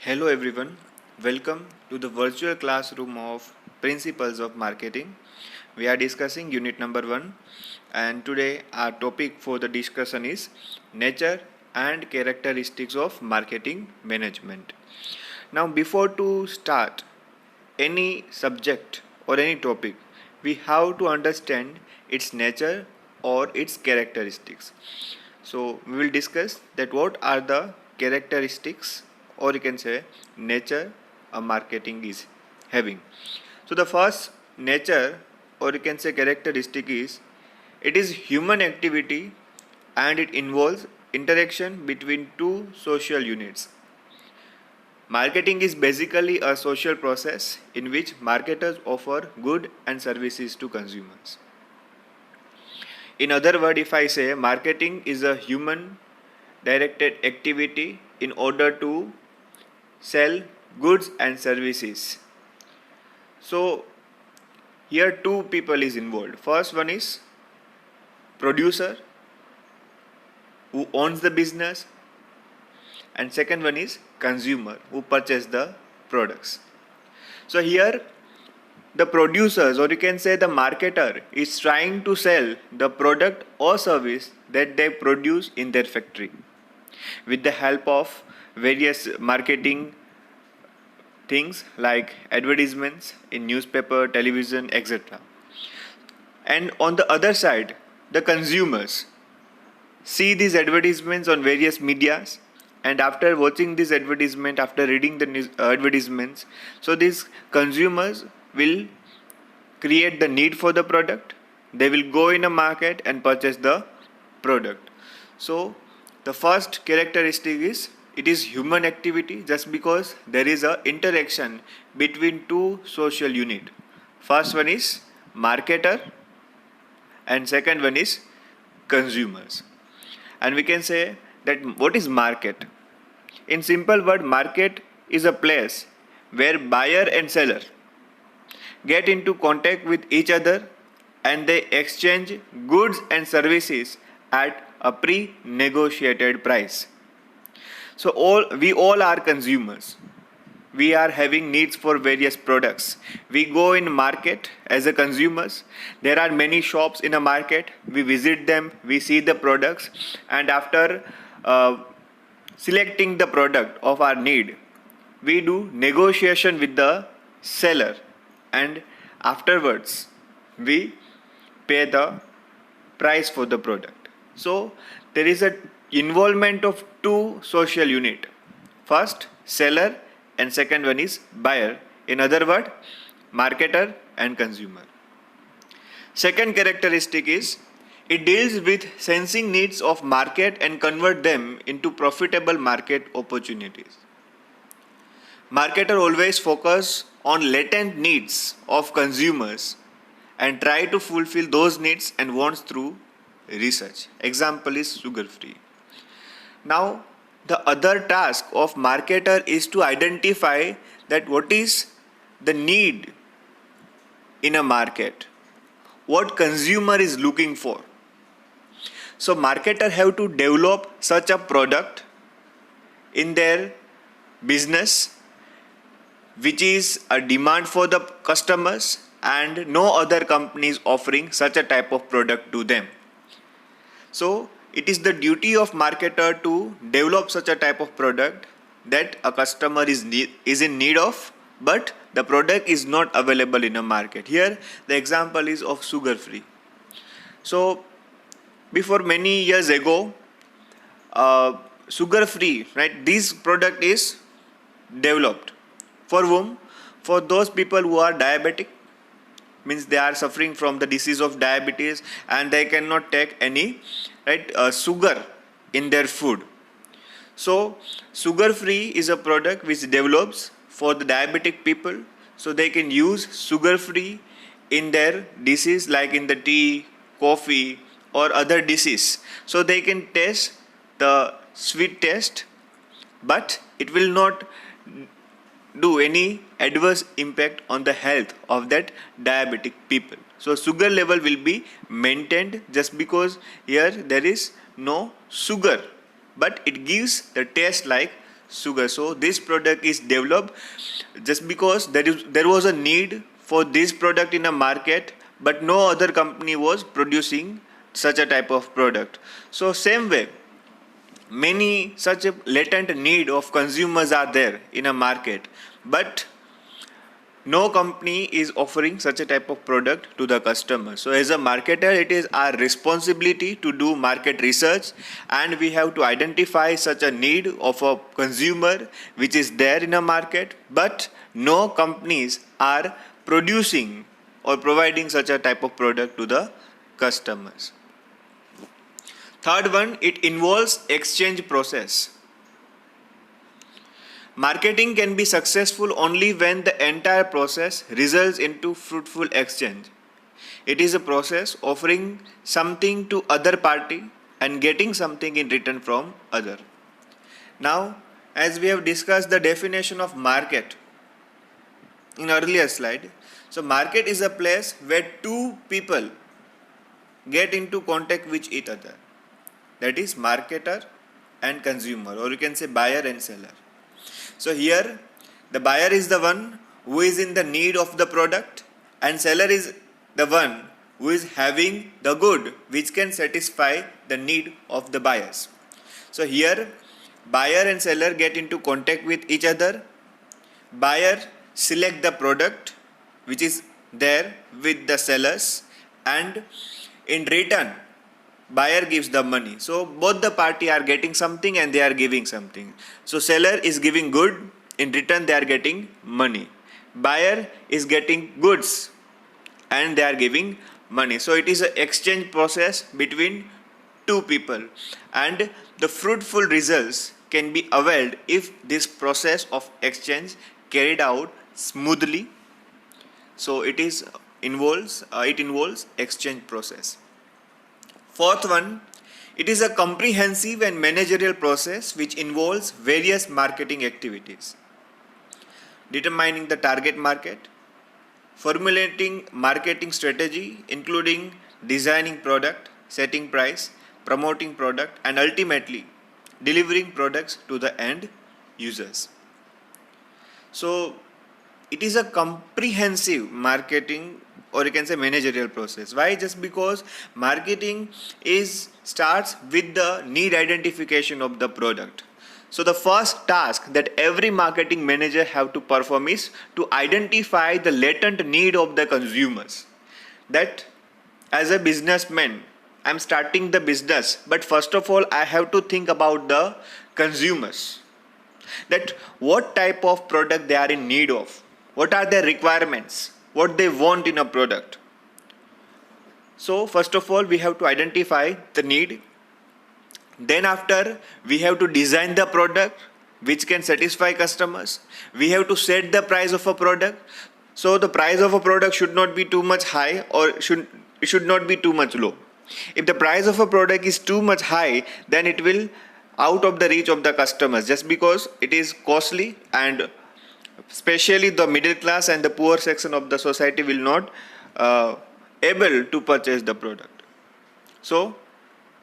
Hello everyone, welcome to the virtual classroom of Principles of Marketing. We are discussing unit number 1 and today our topic for the discussion is nature and characteristics of marketing management. Now before to start any subject or any topic, we have to understand its nature or its characteristics. So we will discuss that what are the characteristics or you can say nature a marketing is having. So the first nature or you can say characteristic is it is human activity and it involves interaction between two social units. Marketing is basically a social process in which marketers offer goods and services to consumers. In other words, if I say marketing is a human directed activity in order to sell goods and services. So here two people is involved. First one is producer who owns the business and second one is consumer who purchase the products. So here the producers or you can say the marketer is trying to sell the product or service that they produce in their factory with the help of various marketing things like advertisements in newspaper, television, etc. And on the other side, the consumers see these advertisements on various medias, and after watching this advertisement, after reading the advertisements, so these consumers will create the need for the product. They will go in a market and purchase the product. So the first characteristic is it is human activity just because there is a interaction between two social unit. First one is marketer and second one is consumers. And we can say that what is market? In simple word, market is a place where buyer and seller get into contact with each other and they exchange goods and services at a pre-negotiated price. So we all are consumers. We are having needs for various products. We go in market as a consumers. There are many shops in a market. We visit them, we see the products, and after selecting the product of our need, we do negotiation with the seller, and afterwards we pay the price for the product. So there is a involvement of two social unit. First seller and second one is buyer. In other word, marketer and consumer. Second characteristic is it deals with sensing needs of market and convert them into profitable market opportunities. Marketer always focus on latent needs of consumers and try to fulfill those needs and wants through research. Example is sugar free. Now the other task of marketer is to identify that what is the need in a market, what consumer is looking for. So marketer have to develop such a product in their business which is a demand for the customers and no other company is offering such a type of product to them. So it is the duty of marketer to develop such a type of product that a customer is in need of, but the product is not available in a market. Here the example is of sugar free. So before many years ago, sugar free, right, this product is developed for whom? For those people who are diabetic, means they are suffering from the disease of diabetes and they cannot take any sugar in their food. So sugar free is a product which develops for the diabetic people, so they can use sugar free in their disease like in the tea, coffee or other disease. So they can taste the sweet taste, but it will not do any adverse impact on the health of that diabetic people. So sugar level will be maintained just because here there is no sugar, but it gives the taste like sugar. So this product is developed just because there was a need for this product in a market, but no other company was producing such a type of product. So same way, many such a latent need of consumers are there in a market, but no company is offering such a type of product to the customer. So as a marketer, it is our responsibility to do market research, and we have to identify such a need of a consumer which is there in a market, but no companies are producing or providing such a type of product to the customers. Third one, it involves exchange process. Marketing can be successful only when the entire process results into fruitful exchange. It is a process offering something to other party and getting something in return from other. Now, as we have discussed the definition of market in earlier slide, so market is a place where two people get into contact with each other. That is marketer and consumer, or you can say buyer and seller. So here the buyer is the one who is in the need of the product, and seller is the one who is having the good which can satisfy the need of the buyers. So here buyer and seller get into contact with each other. Buyer select the product which is there with the sellers, and in return buyer gives the money. So both the party are getting something and they are giving something. So seller is giving good, in return they are getting money. Buyer is getting goods and they are giving money. So it is an exchange process between two people, and the fruitful results can be availed if this process of exchange carried out smoothly. So it involves exchange process. Fourth one, it is a comprehensive and managerial process which involves various marketing activities. Determining the target market, formulating marketing strategy including designing product, setting price, promoting product, and ultimately delivering products to the end users. So it is a comprehensive marketing, or you can say managerial process. Why? Just because marketing starts with the need identification of the product. So the first task that every marketing manager have to perform is to identify the latent need of the consumers. That as a businessman, I'm starting the business, but first of all I have to think about the consumers. That what type of product they are in need of, what are their requirements, what they want in a product. So first of all we have to identify the need. Then after we have to design the product which can satisfy customers. We have to set the price of a product. So the price of a product should not be too much high, or it should not be too much low. If the price of a product is too much high, then it will out of the reach of the customers, just because it is costly, and especially the middle class and the poor section of the society will not able to purchase the product. So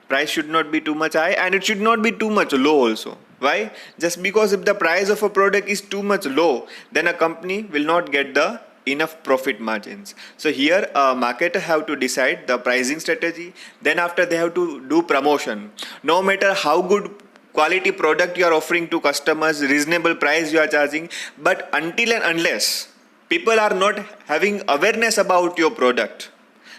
price should not be too much high, and it should not be too much low also. Why? Just because if the price of a product is too much low, then a company will not get the enough profit margins. So here a marketer have to decide the pricing strategy. Then after they have to do promotion. No matter how good quality product you are offering to customers, reasonable price you are charging, but until and unless people are not having awareness about your product,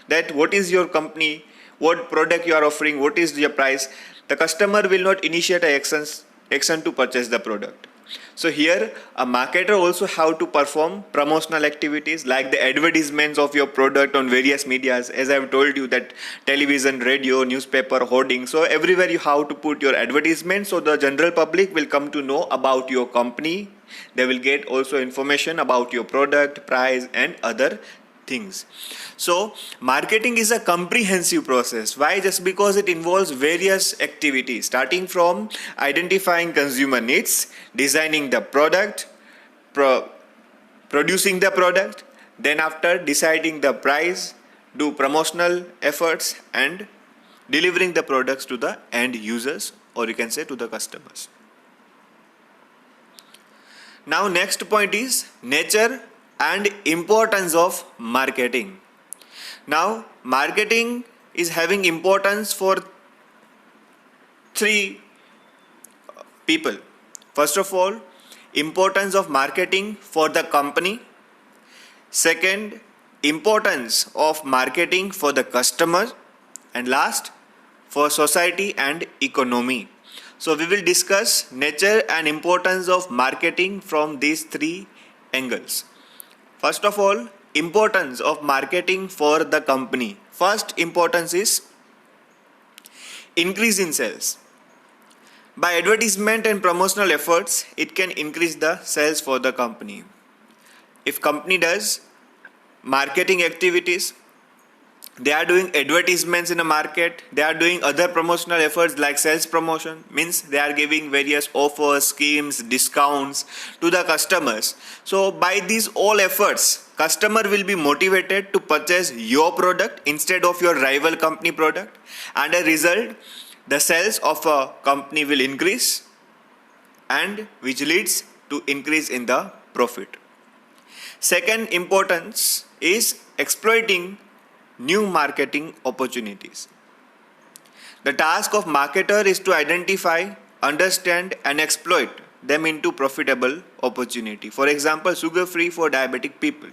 that what is your company, what product you are offering, what is your price, the customer will not initiate action to purchase the product. So here a marketer also have to perform promotional activities like the advertisements of your product on various medias. As I have told you, that television, radio, newspaper, hoarding. So everywhere you have to put your advertisement, so the general public will come to know about your company. They will get also information about your product, price, and other things. So marketing is a comprehensive process. Why? Just because it involves various activities, starting from identifying consumer needs, designing the product, producing the product, then after deciding the price, do promotional efforts, and delivering the products to the end users, or you can say to the customers. Now next point is nature and importance of marketing. Now marketing is having importance for three people. First of all, importance of marketing for the company. Second, importance of marketing for the customer. And last, for society and economy. So we will discuss nature and importance of marketing from these three angles. First of all, importance of marketing for the company. First importance is increase in sales. By advertisement and promotional efforts, it can increase the sales for the company. If company does marketing activities, they are doing advertisements in a market, they are doing other promotional efforts like sales promotion, means they are giving various offers, schemes, discounts to the customers. So by these all efforts, customer will be motivated to purchase your product instead of your rival company product, and as a result the sales of a company will increase, and which leads to increase in the profit. Second importance is exploiting new marketing opportunities. The task of marketer is to identify, understand and exploit them into profitable opportunity. For example, sugar free for diabetic people.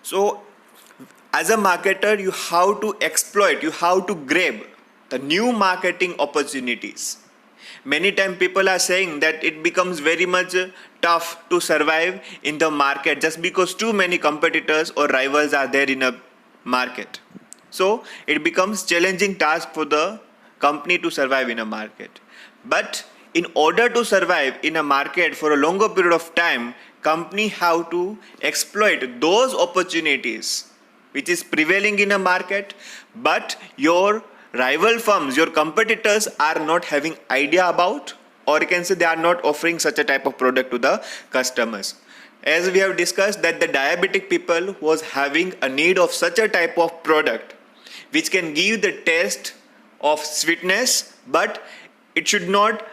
So as a marketer, you have to exploit, you have to grab the new marketing opportunities. Many times people are saying that it becomes very much tough to survive in the market just because too many competitors or rivals are there in a market. So it becomes challenging task for the company to survive in a market. But in order to survive in a market for a longer period of time, company have to exploit those opportunities which is prevailing in a market, but your rival firms, your competitors are not having idea about, or you can say they are not offering such a type of product to the customers. As we have discussed that the diabetic people was having a need of such a type of product which can give the taste of sweetness, but it should not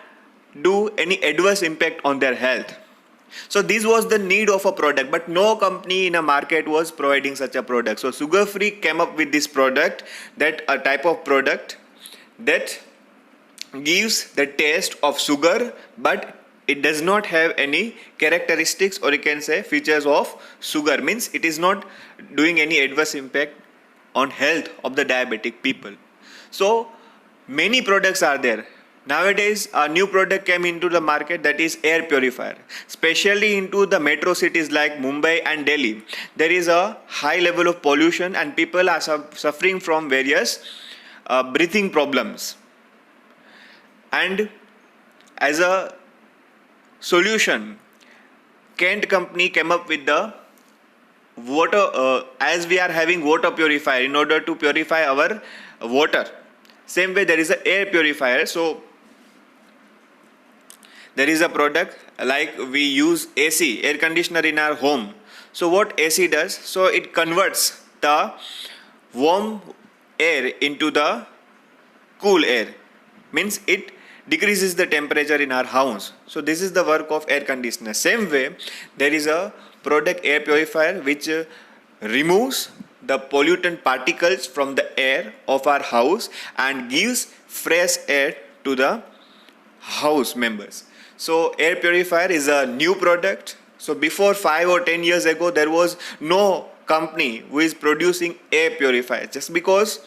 do any adverse impact on their health. So this was the need of a product, but no company in a market was providing such a product. So Sugar Free came up with this product, that a type of product that gives the taste of sugar, but it does not have any characteristics, or you can say features of sugar, means it is not doing any adverse impact on health of the diabetic people. So many products are there. Nowadays a new product came into the market, that is air purifier, especially into the metro cities like Mumbai and Delhi. There is a high level of pollution and people are suffering from various breathing problems, and as a solution, Kent company came up with the water, as we are having water purifier in order to purify our water, same way there is an air purifier. So there is a product like we use AC, air conditioner in our home. So what AC does, so it converts the warm air into the cool air, means it decreases the temperature in our house. So this is the work of air conditioner. Same way there is a product air purifier which removes the pollutant particles from the air of our house and gives fresh air to the house members. So air purifier is a new product. So before 5 or 10 years ago there was no company who is producing air purifier, just because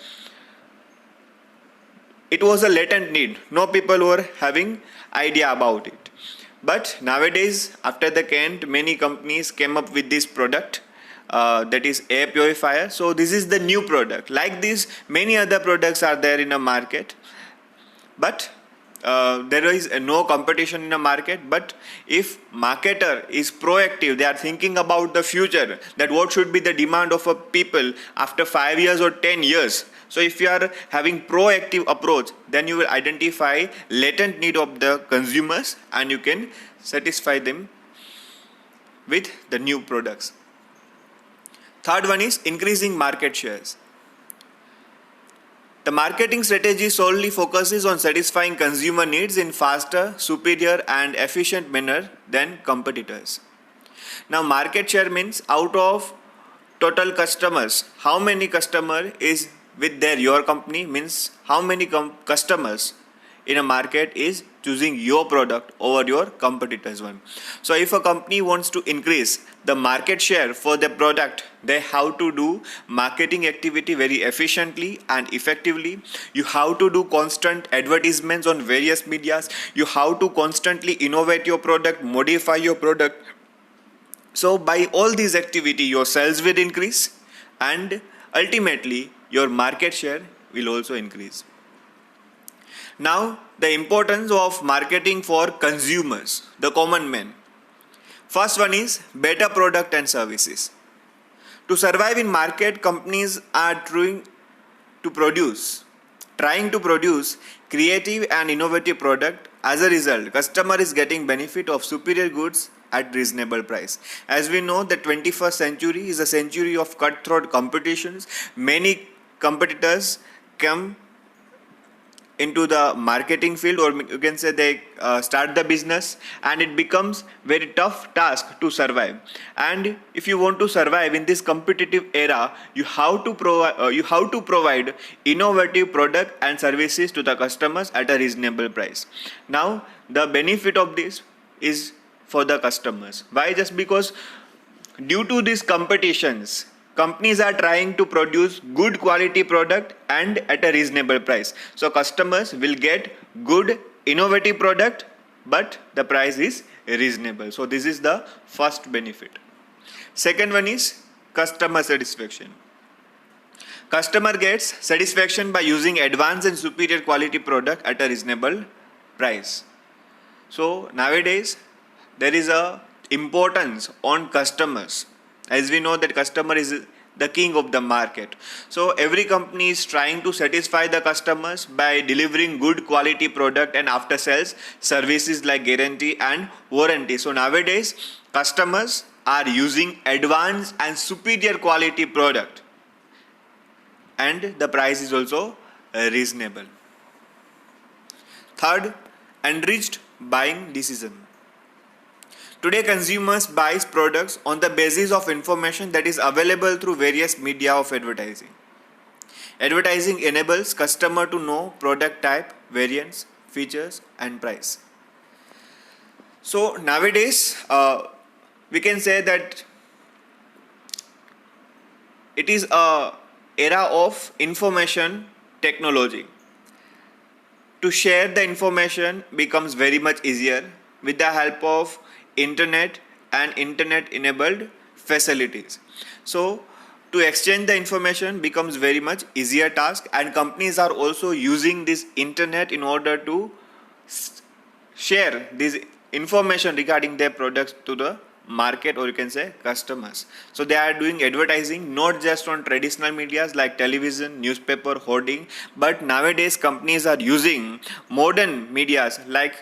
it was a latent need. No people were having idea about it. But nowadays, after the Kent, many companies came up with this product, that is air purifier. So this is the new product. Like this, many other products are there in a market, but there is no competition in a market. But if marketer is proactive, they are thinking about the future, that what should be the demand of a people after 5 years or 10 years. So if you are having proactive approach, then you will identify latent need of the consumers and you can satisfy them with the new products. Third one is increasing market shares. The marketing strategy solely focuses on satisfying consumer needs in faster, superior, and efficient manner than competitors. Now, market share means out of total customers, how many customer is with your company, means how many customers in a market is choosing your product over your competitors one. So if a company wants to increase the market share for the product, they have to do marketing activity very efficiently and effectively. You have to do constant advertisements on various medias. You have to constantly innovate your product, modify your product. So by all these activity, your sales will increase and ultimately your market share will also increase. Now, the importance of marketing for consumers, the common man. First one is better product and services. To survive in market, companies are trying to produce creative and innovative product. As a result, customer is getting benefit of superior goods at reasonable price. As we know, the 21st century is a century of cutthroat competitions. Many competitors come into the marketing field, or you can say they start the business, and it becomes very tough task to survive. And if you want to survive in this competitive era, you have to provide innovative product and services to the customers at a reasonable price. Now the benefit of this is for the customers. Why? Just because due to these competitions, companies are trying to produce good quality product and at a reasonable price. So customers will get good innovative product, but the price is reasonable. So this is the first benefit. Second one is customer satisfaction. Customer gets satisfaction by using advanced and superior quality product at a reasonable price. So nowadays there is a importance on customers. As we know that customer is the king of the market. So every company is trying to satisfy the customers by delivering good quality product and after sales services like guarantee and warranty. So nowadays customers are using advanced and superior quality product, and the price is also reasonable. Third, enriched buying decision. Today, consumers buy products on the basis of information that is available through various media of advertising. Advertising enables customer to know product type, variants, features, and price. So nowadays, we can say that it is a era of information technology. To share the information becomes very much easier with the help of internet and internet enabled facilities. So to exchange the information becomes very much easier task, and companies are also using this internet in order to share this information regarding their products to the market, or you can say customers. So they are doing advertising not just on traditional medias like television, newspaper, hoarding, but nowadays companies are using modern medias like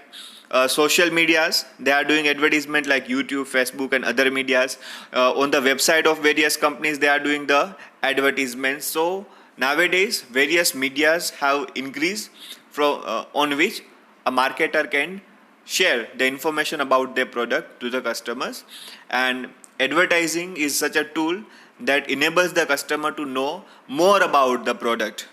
social medias. They are doing advertisement like YouTube, Facebook, and other medias. On the website of various companies, they are doing the advertisements. So nowadays, various medias have increased from on which a marketer can share the information about their product to the customers. And advertising is such a tool that enables the customer to know more about the product.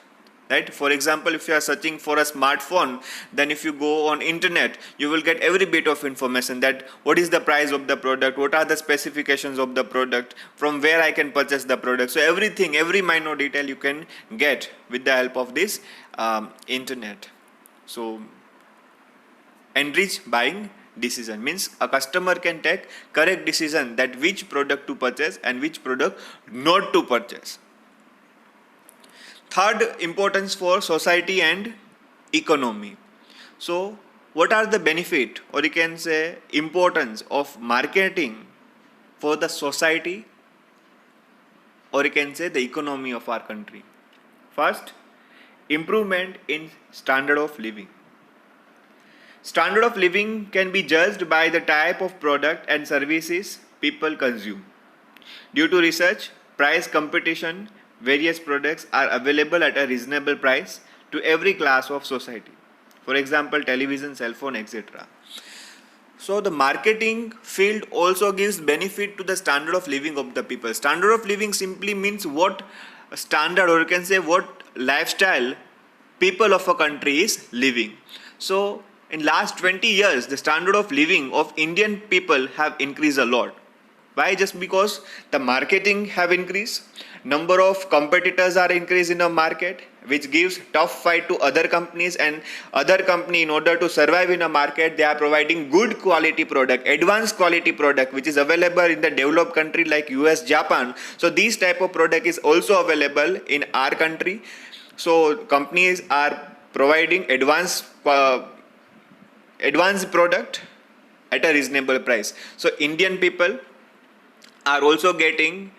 Right? For example, if you are searching for a smartphone, then if you go on internet, you will get every bit of information that what is the price of the product, what are the specifications of the product, from where I can purchase the product. So everything, every minor detail you can get with the help of this internet. So enrich buying decision means a customer can take correct decision that which product to purchase and which product not to purchase. Third, importance for society and economy. So what are the benefit, or you can say importance of marketing for the society, or you can say the economy of our country? First, improvement in standard of living. Standard of living can be judged by the type of product and services people consume. Due to research, price competition various products are available at a reasonable price to every class of society. For example, television, cell phone, etc. So the marketing field also gives benefit to the standard of living of the people. Standard of living simply means what standard, or you can say what lifestyle people of a country is living. So in last 20 years, the standard of living of Indian people have increased a lot. Why? Just because the marketing have increased, number of competitors are increased in the market, which gives tough fight to other companies, and other company, in order to survive in a market, they are providing good quality product, advanced quality product, which is available in the developed country like US, Japan. So these type of product is also available in our country. So companies are providing advanced product at a reasonable price. So Indian people are also getting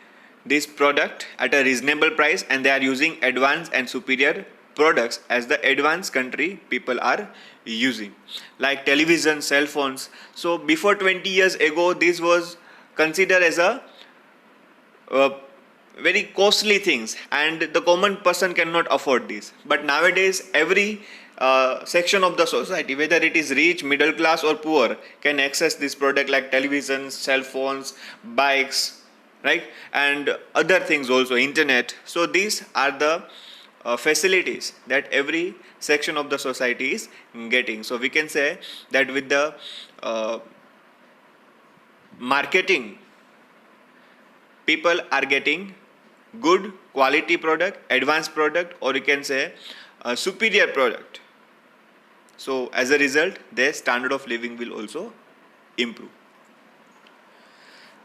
this product at a reasonable price, and they are using advanced and superior products as the advanced country people are using, like television, cell phones. So before 20 years ago, this was considered as a very costly things, and the common person cannot afford this. But nowadays every section of the society, whether it is rich, middle class or poor, can access this product like television, cell phones, bikes, right, and other things, also internet. So these are the facilities that every section of the society is getting. So we can say that with the marketing, people are getting good quality product, advanced product, or you can say a superior product. So as a result, their standard of living will also improve.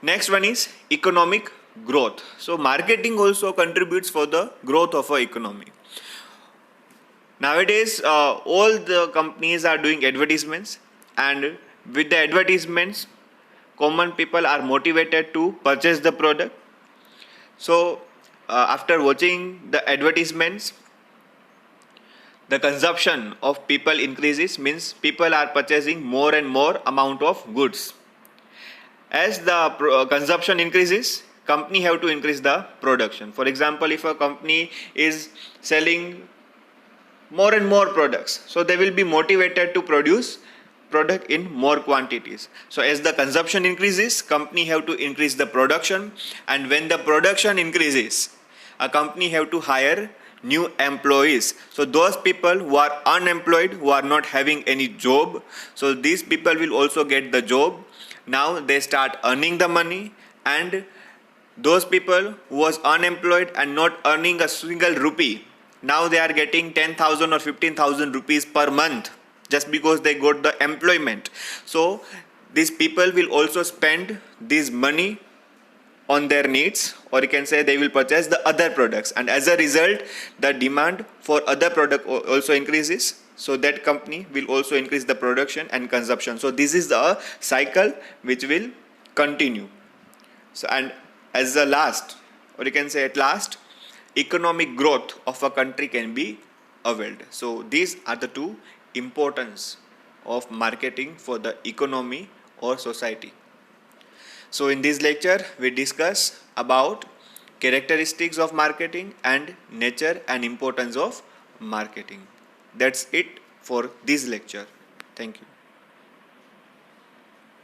Next one is economic growth. So marketing also contributes for the growth of our economy. Nowadays, all the companies are doing advertisements, and with the advertisements, common people are motivated to purchase the product. So after watching the advertisements, the consumption of people increases, means people are purchasing more and more amount of goods. As the consumption increases, company have to increase the production. For example, if a company is selling more and more products, so they will be motivated to produce product in more quantities. So as the consumption increases, company have to increase the production, and when the production increases, a company have to hire new employees. So those people who are unemployed, who are not having any job, so these people will also get the job. Now they start earning the money, and those people who was unemployed and not earning a single rupee, now they are getting 10,000 or 15,000 rupees per month, just because they got the employment. So these people will also spend this money on their needs, or you can say they will purchase the other products, and as a result the demand for other product also increases. So that company will also increase the production and consumption. So this is the cycle which will continue. So, and as the last, or you can say at last, economic growth of a country can be availed. So these are the two importance of marketing for the economy or society. So in this lecture we discuss about characteristics of marketing and nature and importance of marketing. That's it for this lecture. Thank you.